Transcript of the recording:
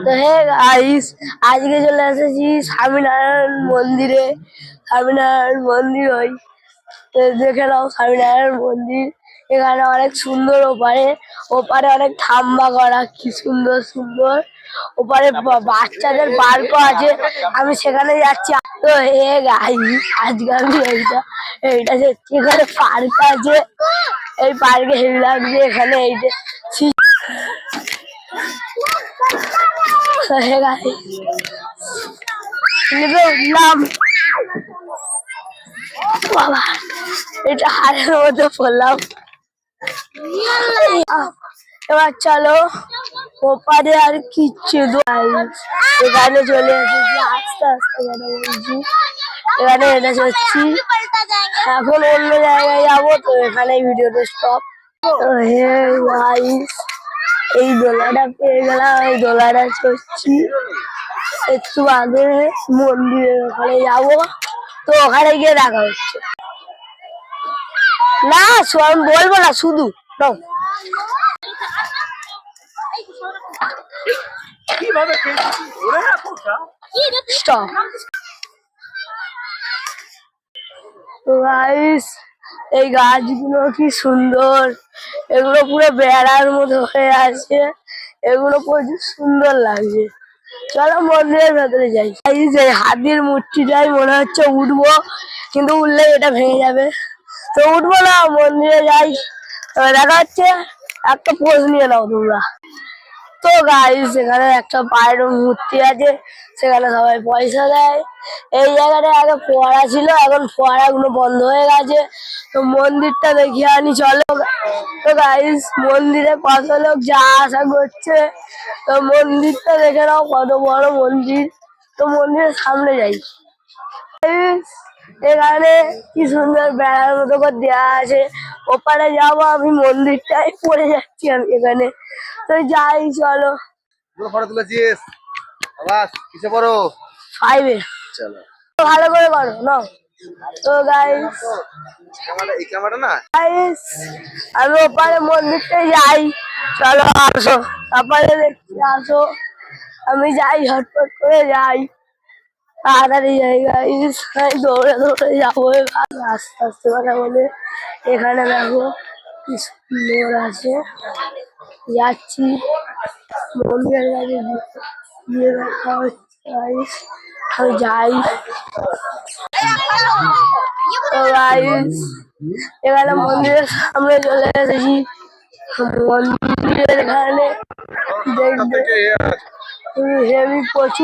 তো hey guys, আজকে চলে এসেছি স্বামীনারায়ণ মন্দিরে। স্বামীনারায়ণ মন্দির ওই দেখে নাও, স্বামীনারায়ণ মন্দির। এখানে অনেক সুন্দর, ওপারে ওপারে অনেক থাম্বা করা, কি সুন্দর সুন্দর। ওপারে বাচ্চাদের পার্কও আছে, আমি সেখানে যাচ্ছি। তো হে গাইস, আজকে আমি এইটা যাচ্ছি। এখানে পার্ক আছে, এই পার্কে হেভি লাগছে। এখানে এইটা উঠলাম, বাবা এটা হারের মধ্যে পড়লাম। এবার চলো ওপারে, আর কিচ্ছু এখানে চলে এসেছি। আস্তে আস্তে কথা বলছি, এখানে এটা হচ্ছি। এখন অন্য জায়গায় যাবো, তো এখানে ভিডিওটা স্টপ। হে গাইস, এই দোলাটা পেয়ে গেলাম, এই দোলাটা চড়ছি। একটু আগে মন্দিরের ওখানে যাবো, তো ওখানে গিয়ে দেখা হচ্ছে। না আমি বলবো না, শুধু এই গাছগুলো কি সুন্দর, এগুলো পুরো বেড়ার মতো হয়ে আছে, এগুলো প্রচুর সুন্দর লাগছে। চলো মন্দিরের ভেতরে যাই। এই যে হাতির মূর্তিটাই মনে হচ্ছে উঠবো, কিন্তু উঠলে এটা ভেঙে যাবে, তো উঠবো না, মন্দিরে যাই। দেখা হচ্ছে, একটা পোজ নিয়ে নাও তোমরা। তো গাইস, সেখানে একটা পায়ের মূর্তি আছে, সেখানে সবাই পয়সা দেয়। এই জায়গাটা আগে ফোয়ারা ছিল, এখন ফোয়ারা গুলো বন্ধ হয়ে গেছে। তো মন্দিরটা দেখিয়ে আনি চলো। তো গাইস, মন্দিরে কত লোক যা আসা করছে, তো মন্দিরটা দেখে নাও, কত বড় মন্দির। তো মন্দিরের সামনে যাই। এখানে কি সুন্দর বেড়ার মতো করে দেওয়া আছে, ওপারে যাবো আমি, মন্দিরটাই পড়ে যাচ্ছি আমি এখানে। তো যাই চলো। ফটো তুলেছিস? কিসে পড়ো? 5 এ। চলো ভালো করে করো না। তো গাইস, এই ক্যামেরা না গাইস, আমি ওপারে মন্দিরটাই যাই, চলো আসো। তারপরে দেখছি, আসো আমি যাই, ঝটপট করে যাই, তাড়াতাড়ি যাই গাইস। দৌড়ে দৌড়ে যাবো, আস্তে আস্তে কথা বলে। এখানে দেখো কি সুন্দর আছে, যাচ্ছি মন্দিরের কাছে গিয়ে দেখা হচ্ছে গাইস। আমি যাই। তো গাইস, এখানে মন্দিরের সামনে চলে এসেছি। মন্দিরের এখানে দেখবে হেভি প্রচুর